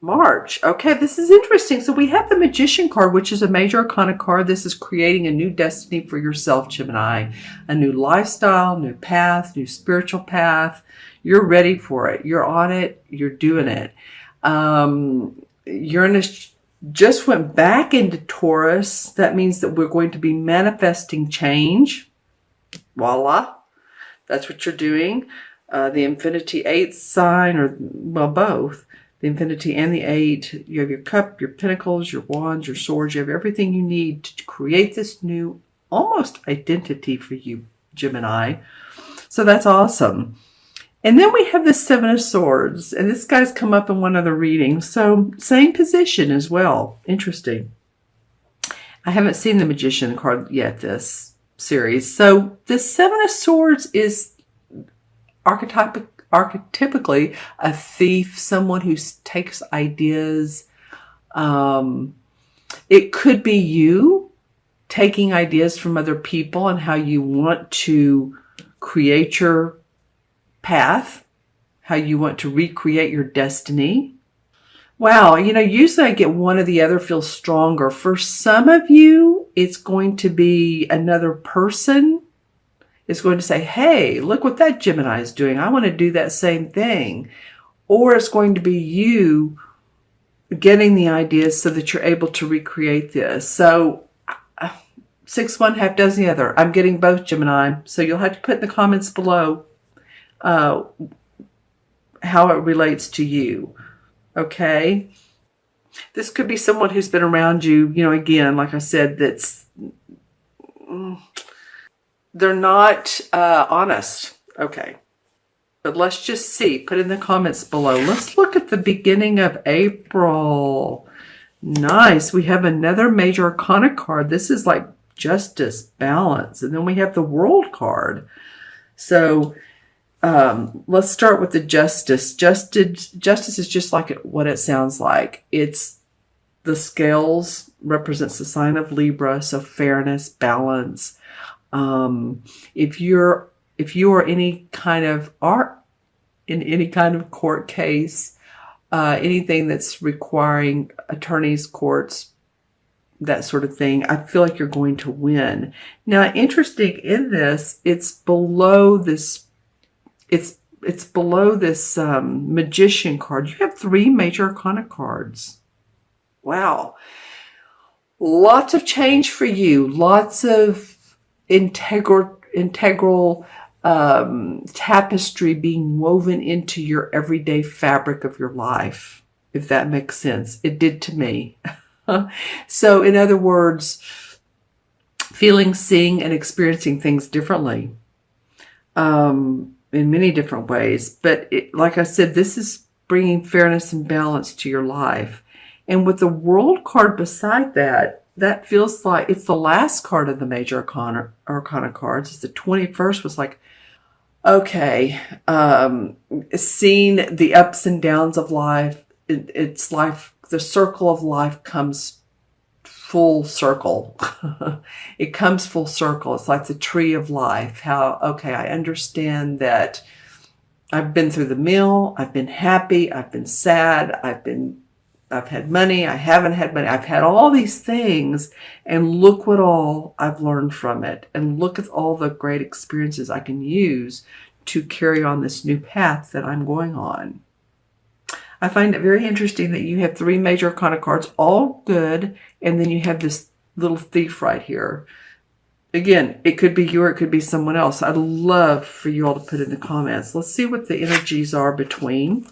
March. Okay, this is interesting. So we have the Magician card, which is a major arcana card. This is creating a new destiny for yourself, Gemini. A new lifestyle, new path, new spiritual path. You're ready for it. You're on it. You're doing it. Uranus just went back into Taurus. That means that we're going to be manifesting change. Voila. That's what you're doing. The Infinity 8 sign, or, well, both. The Infinity and the 8. You have your cup, your pentacles, your wands, your swords. You have everything you need to create this new, almost identity for you, Gemini. So that's awesome. And then we have the Seven of Swords. And this guy's come up in one of the readings. So same position as well. Interesting. I haven't seen the Magician card yet this series. So the Seven of Swords is archetypically a thief, someone who takes ideas. It could be you taking ideas from other people and how you want to create your path, how you want to recreate your destiny. Wow, usually I get one or the other feels stronger. For some of you, it's going to be another person is going to say, hey, look what that Gemini is doing. I want to do that same thing. Or it's going to be you getting the ideas so that you're able to recreate this. So 6 one, half dozen the other. I'm getting both, Gemini. So you'll have to put in the comments below how it relates to you. Okay? This could be someone who's been around you, again, like I said, they're not honest. Okay. But let's just see. Put in the comments below. Let's look at the beginning of April. Nice. We have another major arcana card. This is like justice, balance. And then we have the World card. So let's start with the justice. Justice is just like what it sounds like. It's the scales represents the sign of Libra. So fairness, balance. If you are any kind of in any kind of court case, anything that's requiring attorneys, courts, that sort of thing, I feel like you're going to win. Now, interesting in this, it's below this Magician card. You have 3 major arcana cards. Wow. Lots of change for you. Lots of integral tapestry being woven into your everyday fabric of your life, if that makes sense. It did to me. So in other words, feeling, seeing, and experiencing things differently in many different ways. But like I said, this is bringing fairness and balance to your life. And with the World card beside that, that feels like it's the last card of the major arcana cards. It's the 21st was like, okay, seeing the ups and downs of life. It's life. The circle of life comes full circle. It comes full circle. It's like the tree of life. How, okay, I understand that I've been through the mill. I've been happy. I've been sad. I've had money, I haven't had money, I've had all these things, and look what all I've learned from it. And look at all the great experiences I can use to carry on this new path that I'm going on. I find it very interesting that you have 3 major arcana cards, all good, and then you have this little thief right here. Again, it could be you or it could be someone else. I'd love for you all to put in the comments. Let's see what the energies are between.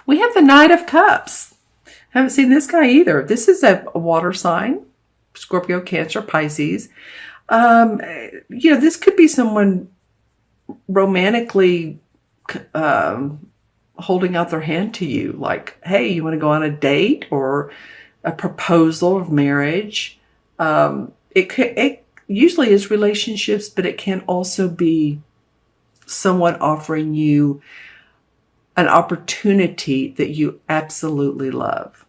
We have the Knight of Cups. Haven't seen this guy either. This is a water sign, Scorpio, Cancer, Pisces. This could be someone romantically holding out their hand to you. Like, hey, you want to go on a date or a proposal of marriage. It usually is relationships, but it can also be someone offering you an opportunity that you absolutely love.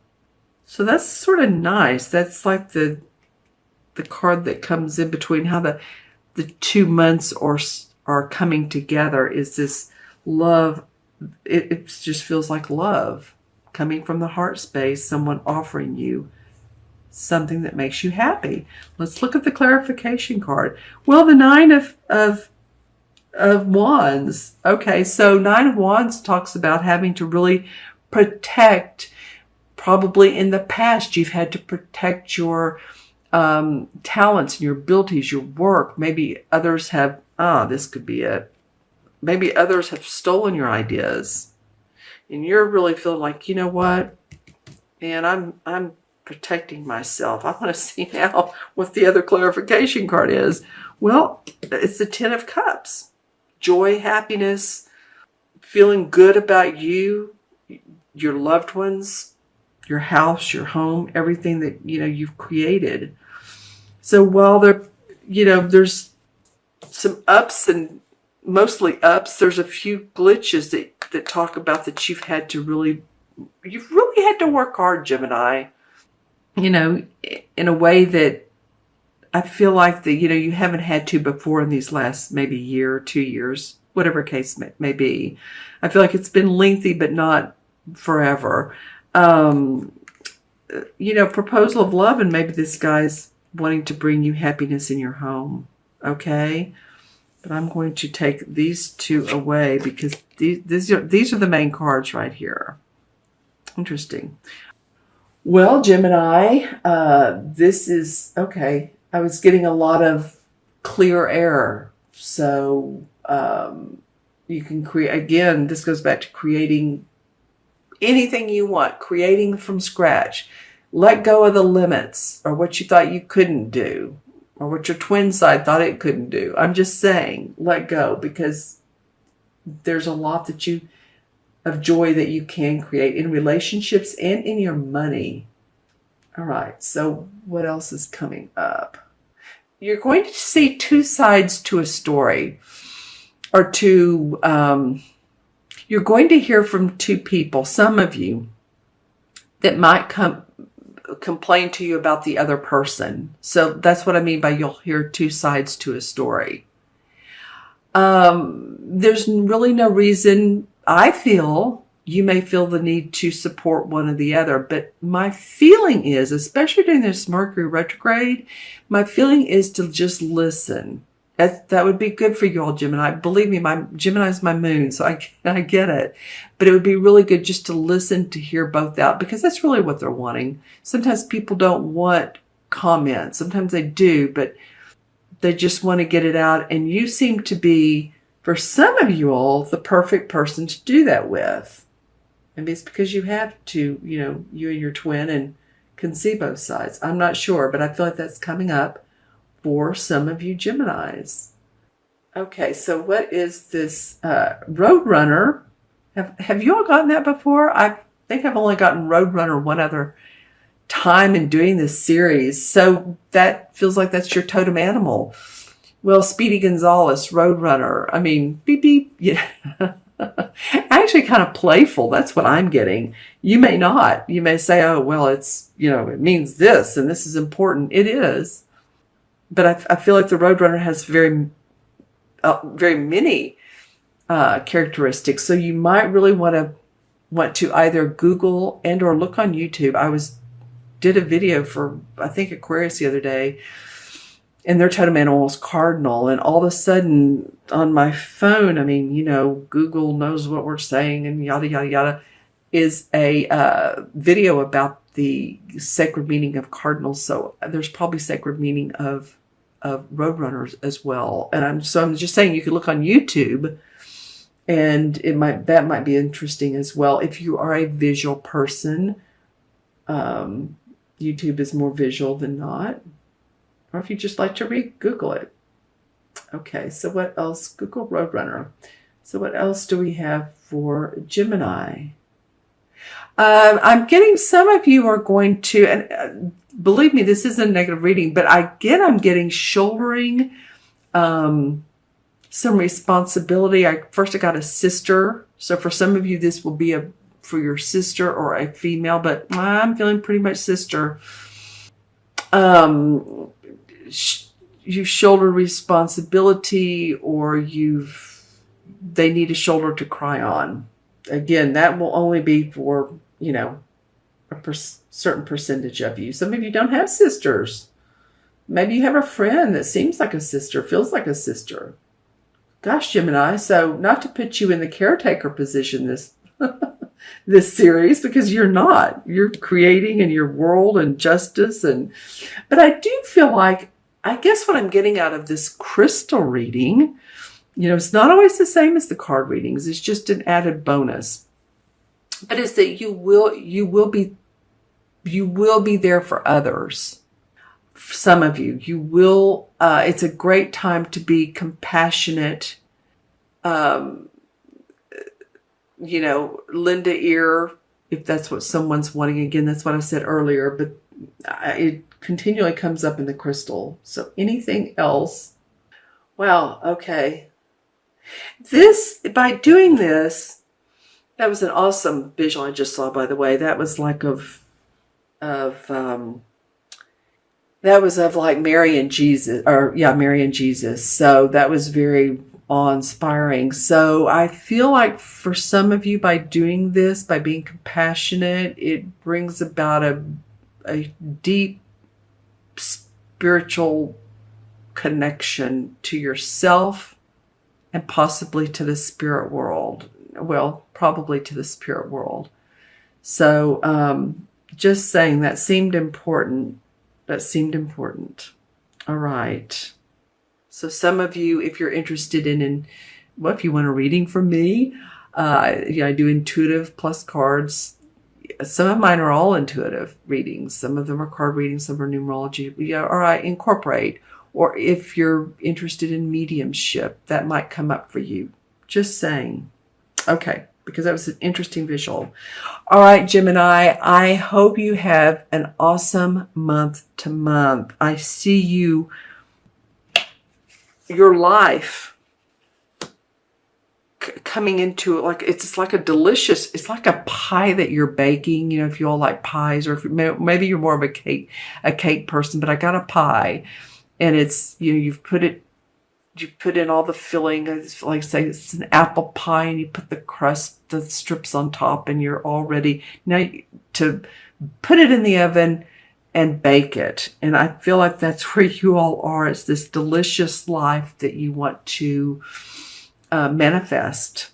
So that's sort of nice. That's like the card that comes in between how the 2 months are coming together is this love. It just feels like love coming from the heart space, someone offering you something that makes you happy. Let's look at the clarification card. Well, the Nine of Wands. Okay, so Nine of Wands talks about having to really protect. Probably in the past, you've had to protect your talents and your abilities, your work. Maybe others have, this could be it. Maybe others have stolen your ideas. And you're really feeling like, you know what? Man, I'm protecting myself. I want to see now what the other clarification card is. Well, it's the Ten of Cups. Joy, happiness, feeling good about you, your loved ones, your house, your home, everything that, you've created. So while there's some ups and mostly ups, there's a few glitches that talk about that you've really had to work hard, Gemini, in a way that I feel like that, you haven't had to before in these last maybe year or 2 years, whatever case may be. I feel like it's been lengthy, but not forever. Proposal of love, and maybe this guy's wanting to bring you happiness in your home. Okay. But I'm going to take these two away because these are the main cards right here. Interesting. Well, Gemini, this is, okay, I was getting a lot of clear air. So you can create, again, this goes back to creating anything you want, creating from scratch. Let go of the limits or what you thought you couldn't do or what your twin side thought it couldn't do. I'm just saying, let go, because there's a lot of joy that you can create in relationships and in your money. All right, so what else is coming up? You're going to see two sides to a story, or you're going to hear from two people, some of you, that might complain to you about the other person. So that's what I mean by you'll hear two sides to a story. There's really no reason, I feel, you may feel the need to support one or the other, but my feeling is, especially during this Mercury retrograde, my feeling is to just listen. That would be good for you all, Gemini. Believe me, my Gemini is my moon, so I get it. But it would be really good just to listen, to hear both out, because that's really what they're wanting. Sometimes people don't want comments. Sometimes they do, but they just want to get it out. And you seem to be, for some of you all, the perfect person to do that with. Maybe it's because you have to, you and your twin, and can see both sides. I'm not sure, but I feel like that's coming up for some of you Geminis. Okay, so what is this Roadrunner? Have you all gotten that before? I think I've only gotten Roadrunner one other time in doing this series. So that feels like that's your totem animal. Well, Speedy Gonzales, Roadrunner. I mean, beep, beep. Yeah. Actually kind of playful. That's what I'm getting. You may not. You may say, oh, well, it's, it means this and this is important. It is. But I feel like the Roadrunner has very many characteristics. So you might really want to either Google and or look on YouTube. I did a video for, I think, Aquarius the other day, and their totem animal was cardinal. And all of a sudden on my phone, I mean, Google knows what we're saying and yada, yada, yada, is a video about the sacred meaning of cardinals. So there's probably sacred meaning of Roadrunners as well. And I'm just saying you could look on YouTube, and that might be interesting as well. If you are a visual person, YouTube is more visual than not. Or if you just like to read, Google it. Okay, so what else? Google Roadrunner. So what else do we have for Gemini? I'm getting some of you are going to, and believe me, this is a negative reading, but I'm getting shouldering some responsibility. I got a sister. So for some of you, this will be for your sister or a female, but I'm feeling pretty much sister. You've shouldered responsibility, or they need a shoulder to cry on. Again, that will only be for you know, a certain percentage of you. Some of you don't have sisters. Maybe you have a friend that seems like a sister, feels like a sister. Gosh, Gemini, so not to put you in the caretaker position this series, because you're not. You're creating in your world and justice, but I do feel like, I guess what I'm getting out of this crystal reading, it's not always the same as the card readings. It's just an added bonus. But is that you will be there for others. Some of you will, it's a great time to be compassionate, lend a ear if that's what someone's wanting. Again, that's what I said earlier, but it continually comes up in the crystal. So anything else? Wow. Okay. By doing this, that was an awesome visual I just saw, by the way. That was like that was of like Mary and Jesus, Mary and Jesus. So that was very awe-inspiring. So I feel like for some of you, by doing this, by being compassionate, it brings about a deep spiritual connection to yourself and possibly to the spirit world. Well, probably to the spirit world. So just saying, that seemed important. All right. So some of you, if you're interested if you want a reading from me, I do intuitive plus cards. Some of mine are all intuitive readings. Some of them are card readings. Some are numerology. Or I incorporate. Or if you're interested in mediumship, that might come up for you. Just saying. Okay. Because that was an interesting visual. All right, Gemini, I hope you have an awesome month to month. I see your life coming into it, it's like it's like a pie that you're baking. If you all like pies, or if maybe you're more of a cake person, but I got a pie, and it's, you put in all the filling. It's like, say it's an apple pie, and you put the strips on top, and you're all ready now to put it in the oven and bake it. And I feel like that's where you all are. It's this delicious life that you want to manifest.